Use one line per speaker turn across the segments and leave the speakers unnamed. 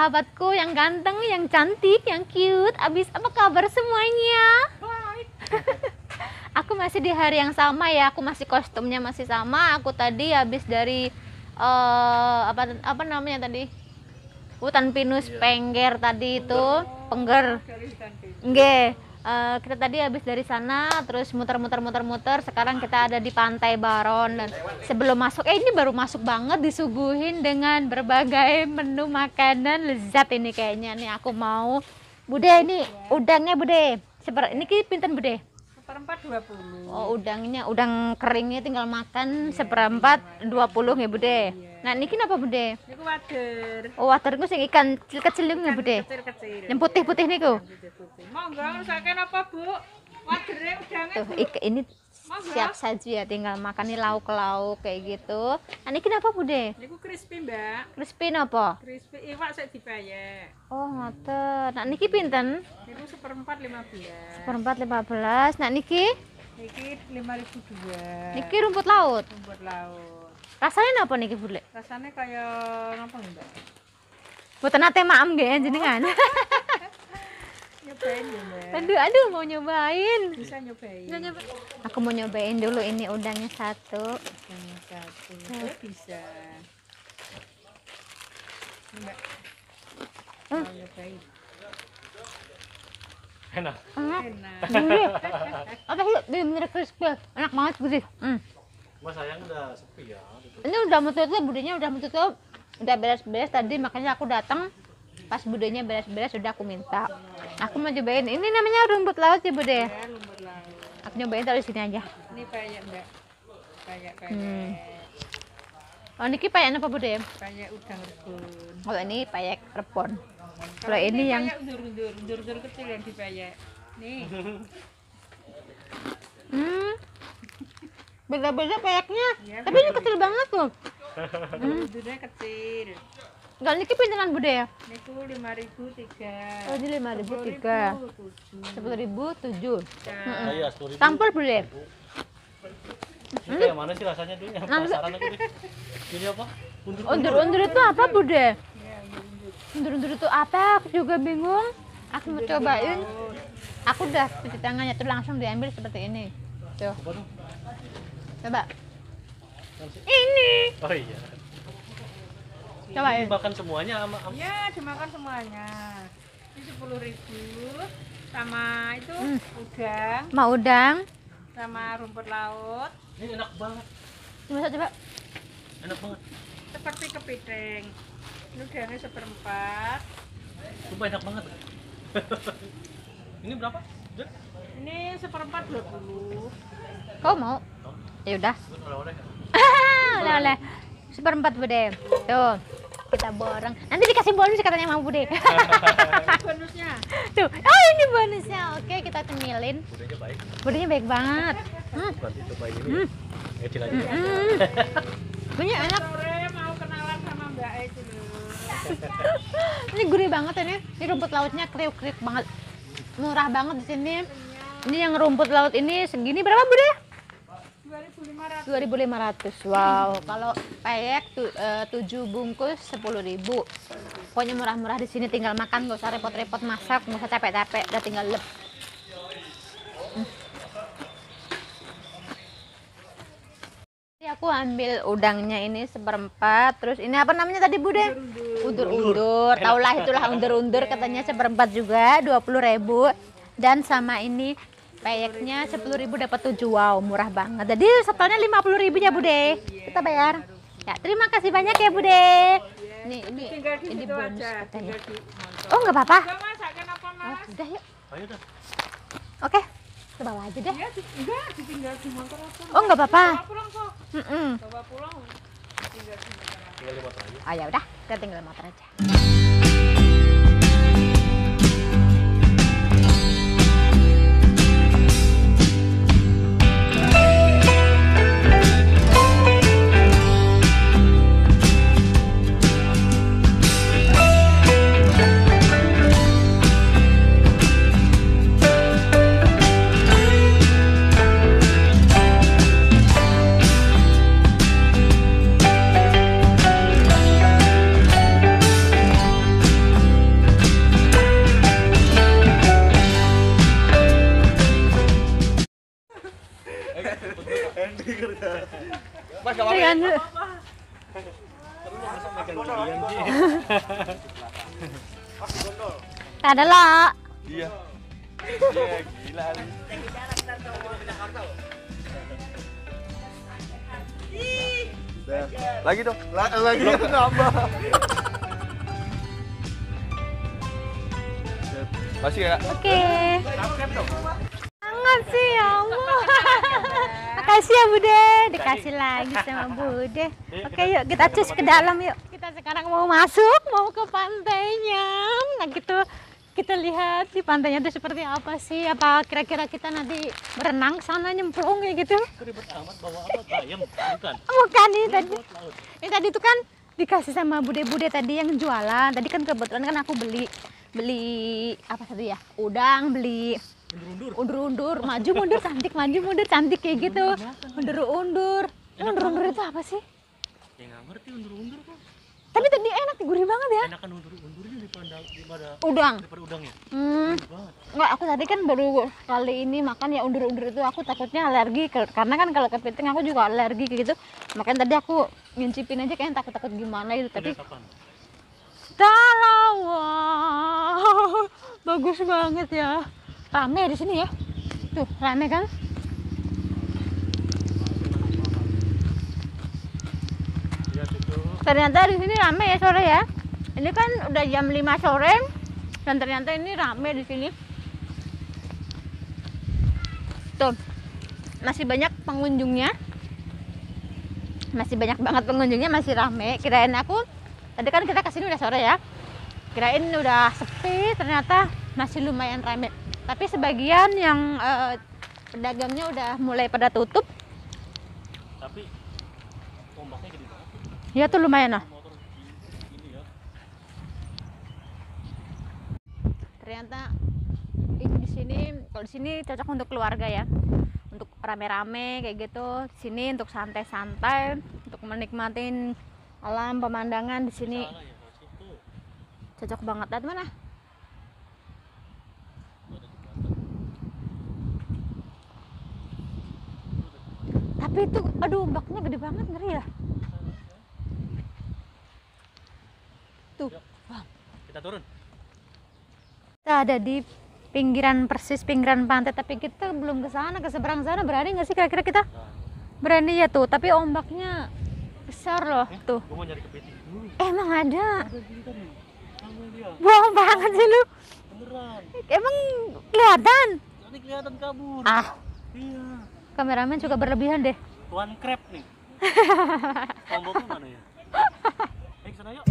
sahabatku yang ganteng, yang cantik, yang cute. Abis apa kabar semuanya?
Baik.
Aku masih di hari yang sama ya. Aku masih kostumnya masih sama. Aku tadi habis dari apa namanya tadi? Hutan pinus Pengger tadi itu, Pengger. Nggih. Kita tadi habis dari sana terus muter-muter. Sekarang kita ada di Pantai Baron dan sebelum masuk ini baru masuk banget disuguhin dengan berbagai menu makanan lezat ini kayaknya nih aku mau. Bude ini udangnya Bude. Ini pinten Bude?
Seperempat 20.
Oh, udang keringnya tinggal makan seperempat 20 nggih Bude. Nah, niki napa Bude?
Niku wader.
Oh, water niku sing ikan kecil nggih Bude.
Kecil-kecil.
Yang putih-putih niku.
Monggo rusaken apa, Bu? Wadere udange.
Tuh, ini siap saji ya, tinggal makan nih lauk-lauk kayak gitu. Nah, niki napa Bude?
Niku crispy, Mbak.
Crispy napa?
Crispy iwak sik dipayek.
Oh, ngoten. Nah, niki pinten?
Niku seperempat 15.
Seperempat 15. Nah, niki?
Niki 5.002.
Niki rumput laut.
Rumput laut.
Rasanya napa niki, Bude?
Rasanya kayak ngapa, Mbak?
Mboten nate maem nggih jenengan.
Nyobain ya, Mbak.
Aduh, mau nyobain.
Bisa nyobain.
Aku mau nyobain dulu ini udangnya satu.
Yang satu. Oh, bisa. Ini, Mbak. Mau nyobain.
Enak.
Enak.
Enak.
Gurih. Apa sih? Bener crispy. Enak banget gurih.
Mas sayang udah sepi ya.
Ini udah mau tutup, budenya udah mau tutup. Udah beres-beres tadi makanya aku datang. Pas budenya beres-beres udah aku minta. Aku mau cobain. Ini namanya rumput laut ya, Bude.
Ya, rumput laut.
Aku nyobain taruh di sini aja.
Ini payek, Mbak. Payek.
Oh, niki payek apa, Bude?
Payek udang rebun.
Kalau ini payek repon. Kalau ini yang
payek undur kecil yang dipayek. Nih.
Beda-beda payeknya.
Ya,
Tapi ini kecil banget tuh.
Undurnya kecil.
Enggak niki pinteran, Bude ya?
Niku 5.003.
Oh, ini 5.003. 10.007.
Iya, 10.000.
Campur, Bude.
Ini kayak mana sih rasanya dulu? Yang penasaran aku nih. Ini apa?
Undur-undur itu apa, Bude?
Ya, undur.
Undur-undur itu apa? Aku juga bingung. Aku mau cobain. Aku udah cuci tangannya tuh langsung diambil seperti ini. Tuh.
Apa tuh?
Coba. Ini.
Oh iya.
Cobain.
Ini makan semuanya sama
Ya, dimakan semuanya. Ini 10.000 sama itu udang
Mau udang.
sama rumput laut
ini enak banget.
Coba.
Enak banget.
seperti kepiting. Ini udangnya seperempat.
Sumpah enak banget. Ini berapa? Jun?
Ini seperempat 20.
Kau mau? Ya udah.
Oleh-oleh.
Oleh. Seperempat, Bude. Tuh. Kita borong. Nanti dikasih bonus katanya sama Bude.
Bonusnya.
Tuh. Oh, ini bonusnya. Oke, kita cemilin.
Budenya baik.
Budenya baik banget.
Nanti cobain ini. Kecil aja.
Ini enak.
Sore mau kenalan sama Mbak itu dulu.
Ini gurih banget ini. Ini rumput lautnya kriuk-kriuk banget. Murah banget di sini. Ini yang rumput laut ini segini berapa, Bude?
2.500.
2.500. Wow, kalau payek 7 bungkus 10.000. Pokoknya murah-murah di sini, tinggal makan, nggak usah repot-repot masak, nggak usah capek-capek, udah tinggal lep. Jadi aku ambil udangnya ini seperempat, terus ini apa namanya tadi, Bude? Undur-undur. Taulah itulah undur-undur, katanya seperempat juga 20.000. Dan sama ini payeknya 10.000 dapat 7. Wow, murah banget. Jadi setelahnya 50.000 ya, Bude. Kita bayar. Ya, terima kasih banyak ya, Bude. Ini
Tinggal di
ini
situ
bonus
aja.
katanya.
Tinggal di motor.
Oh, nggak apa-apa.
Enggak masakin apa
Oh,
Mas?
udah yuk.
Ayo dah.
Oke. Ke bawah aja deh.
Ya, enggak ditinggal di motor aja.
Oh, nggak apa-apa.
Bawa pulang kok. Bawa pulang. Tinggal di motor aja.
Tinggal 5 aja.
Oh, ya udah, kita tinggal motor aja. Jalan dulu.
Terus masa megang ginian sih.
Ada lah.
Iya. Iya, gila. Lagi dong. Lagi nambah. Masih ya?
Oke. Sangat sih ya Allah. Makasih ya Bude, dikasih lagi sama Bude. Oke yuk kita cus ke dalam yuk. Kita sekarang mau masuk, mau ke pantainya. Nah gitu kita lihat di pantainya itu seperti apa sih? Apa kira-kira kita nanti berenang sana nyemplung kayak gitu?
Ribet amat bawa apa? Bayam, bukan?
Bukan ini tadi. Ini tadi itu kan dikasih sama Bude-Bude tadi yang jualan. Tadi kan kebetulan kan aku beli apa tadi ya? Udang, beli undur-undur, maju mundur cantik kayak gitu. Undur-undur. Undur-undur itu apa sih?
Ya nggak ngerti undur-undur kok.
Tapi tadi enak, gurih banget ya.
Enakan undur-undurnya daripada
Udang.
udang ya.
Hmm.
Banget.
Enggak, aku tadi kan baru kali ini makan ya undur-undur itu aku takutnya alergi karena kan kalau kepiting aku juga alergi kayak gitu. Makanya tadi aku ngincipin aja kayak takut-takut gimana gitu. Tapi
Kapan?
wow, bagus banget ya. Rame di sini ya. Tuh, rame kan?
Lihat itu.
Ternyata di sini rame ya sore ya. Ini kan udah jam 5 sore dan ternyata ini rame di sini. Tuh, masih banyak pengunjungnya. Masih banyak banget pengunjungnya, masih rame. Kirain aku, tadi kan kita kesini udah sore ya. Kirain udah sepi, ternyata masih lumayan rame. Tapi sebagian yang pedagangnya udah mulai pada tutup.
Tapi ombaknya gede banget.
Ya tuh lumayan lah.
Motor ini ya.
Ternyata ini di sini, kalau di sini cocok untuk keluarga ya, untuk rame-rame kayak gitu. Di sini untuk santai-santai, untuk menikmatin alam pemandangan di sini
Salah ya, Mas. Itu.
cocok banget. Lihat mana? Tapi itu, aduh ombaknya gede banget, ngeri ya. Tuh, wow.
Kita turun.
Kita ada di pinggiran pantai, tapi kita belum ke sana, ke seberang sana. Berani nggak sih kira-kira kita? Berani ya tuh, tapi ombaknya besar loh tuh.
Gua mau nyari kepiting dulu.
Emang ada?
Ada gini kan nih. Sama dia.
Bohong banget sih lu.
Beneran.
Emang kelihatan?
Tadi kelihatan kabur.
Ah,
Iya.
kameramen juga berlebihan deh.
Tuan crab nih. Tomboknya mana ya? Ayo kesana yuk.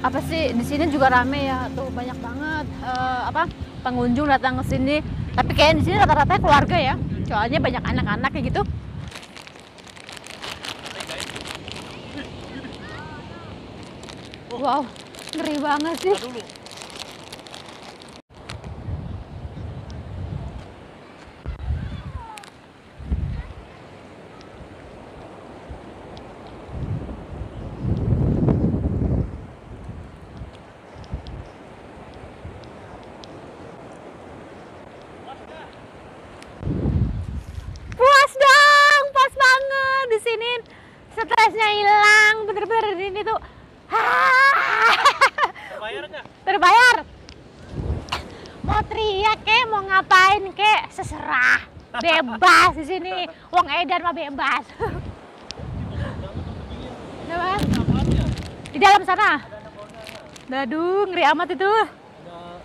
Apa sih di sini juga rame ya, tuh banyak banget pengunjung datang ke sini. Tapi kayak di sini rata-rata keluarga ya, soalnya banyak anak-anak kayak gitu. Wow, ngeri banget sih.
Dulu.
Puas dong, pas banget di sini. Stresnya hilang, bener-bener ini tuh.
Lumayan
Terbayar. Mau teriak kek, mau ngapain kek, seserah. Bebas di sini. Wong edan mah bebas. Kenapa? Di dalam sana. Aduh, ngeri amat itu.
Ada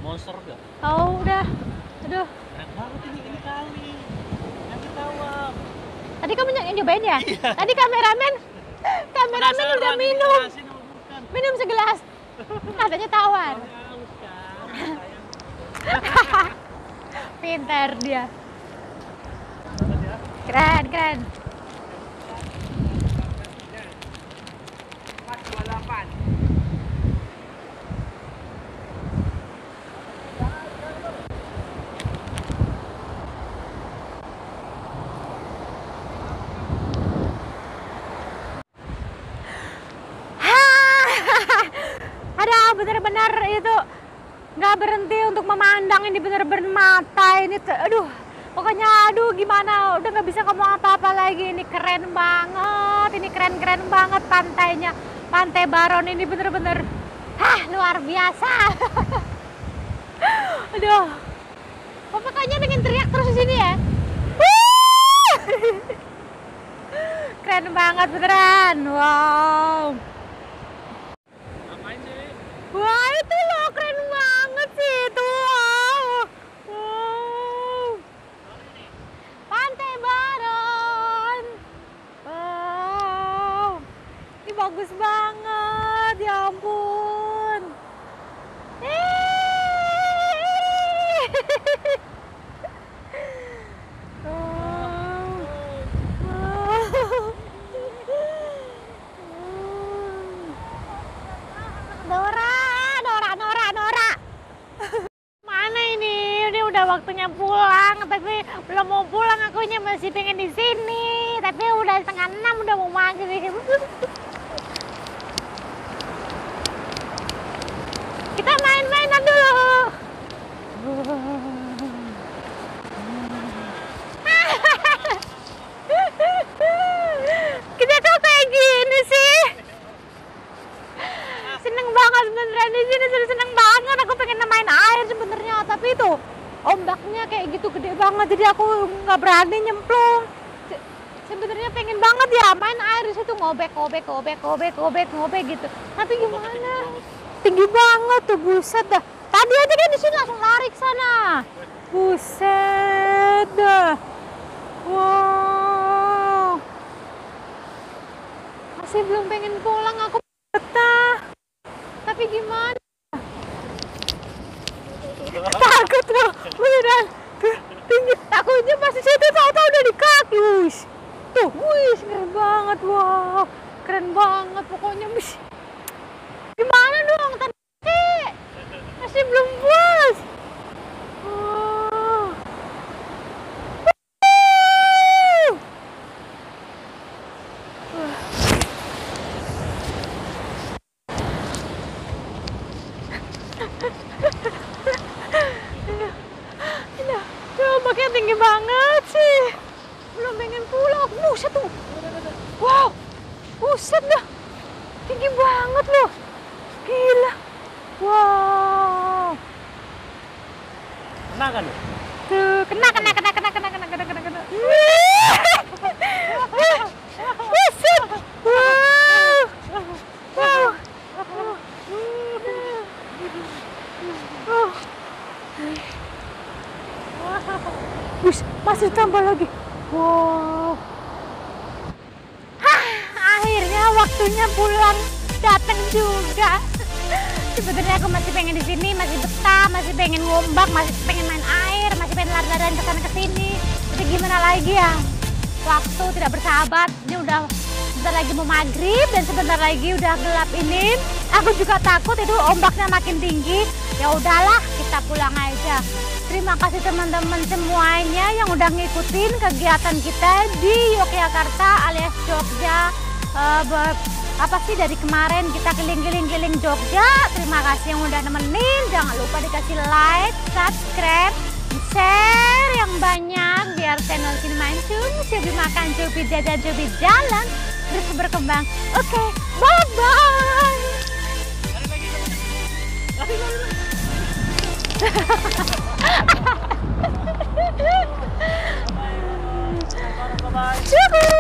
monster gak?
Oh, udah. Aduh.
Keren banget ini kali. Nanti tawar.
Tadi kamu yang nyobain ya? Tadi kameramen udah minum. Minum segelas. Katanya tawar. Pintar dia. Keren, keren. Ada benar-benar itu nggak berhenti untuk memandang, ini benar-benar mata ini aduh, pokoknya aduh gimana, udah nggak bisa ngomong apa-apa lagi. Ini keren banget, ini keren banget pantainya. Pantai Baron ini bener-bener luar biasa. Aduh, pokoknya pengen teriak terus di sini ya. Keren banget beneran. Wow. Wah, itu loh keren banget sih itu. Wow. Pantai Baron. Wow. Ini bagus banget, ya ampun. Nora. Mana ini? Ini udah waktunya pulang, tapi belum mau pulang. Akunya masih pengen di sini. Tapi udah 5:30, udah mau maghrib. Kita main-mainan dulu. Kita kok kayak gini sih? Seneng banget beneran di sini, seneng banget. Aku pengen main air sebenarnya, tapi itu ombaknya kayak gitu gede banget, jadi aku nggak berani nyemplung. Sebenarnya pengen banget ya main air di situ, ngobek gitu. Tapi gimana? Tinggi banget tuh, buset dah. Tadi aja kan di sini langsung lari ke sana. Buset dah. Wow. Masih belum pengen pulang, aku betah. Tapi gimana? Takut loh, beneran. Tinggi, takutnya masih situ, tahu-tahu udah di kaki. Tuh, keren banget. Wow, keren banget pokoknya. Gimana dong tadi? Masih belum puas. Oh. Ombaknya tinggi banget sih. Belum pengen pulang. Buset tuh. Wow. Buset dah. Tinggi banget loh. Gila. Wow.
Kena kan?
Tuh, kena. Buset. Wow. Masih tambah lagi. Wow. Akhirnya waktunya pulang datang juga. Sebenarnya aku masih pengen di sini, masih betah, masih pengen ngombak, masih pengen main air, masih pengen lari-larian ke sana ke sini. Tapi gimana lagi ya? Waktu tidak bersahabat. Ini udah sebentar lagi mau maghrib dan sebentar lagi udah gelap ini. Aku juga takut itu ombaknya makin tinggi. Ya udahlah, kita pulang aja. Terima kasih teman-teman semuanya yang udah ngikutin kegiatan kita di Yogyakarta alias Jogja. Apa sih dari kemarin kita keliling-keliling Jogja. Terima kasih yang udah nemenin. Jangan lupa dikasih like, subscribe, share yang banyak biar channel sini mancung, cobi makan, cobi jajan, cobi jalan terus berkembang. Oke, bye bye.
Bye-bye.
Cukup.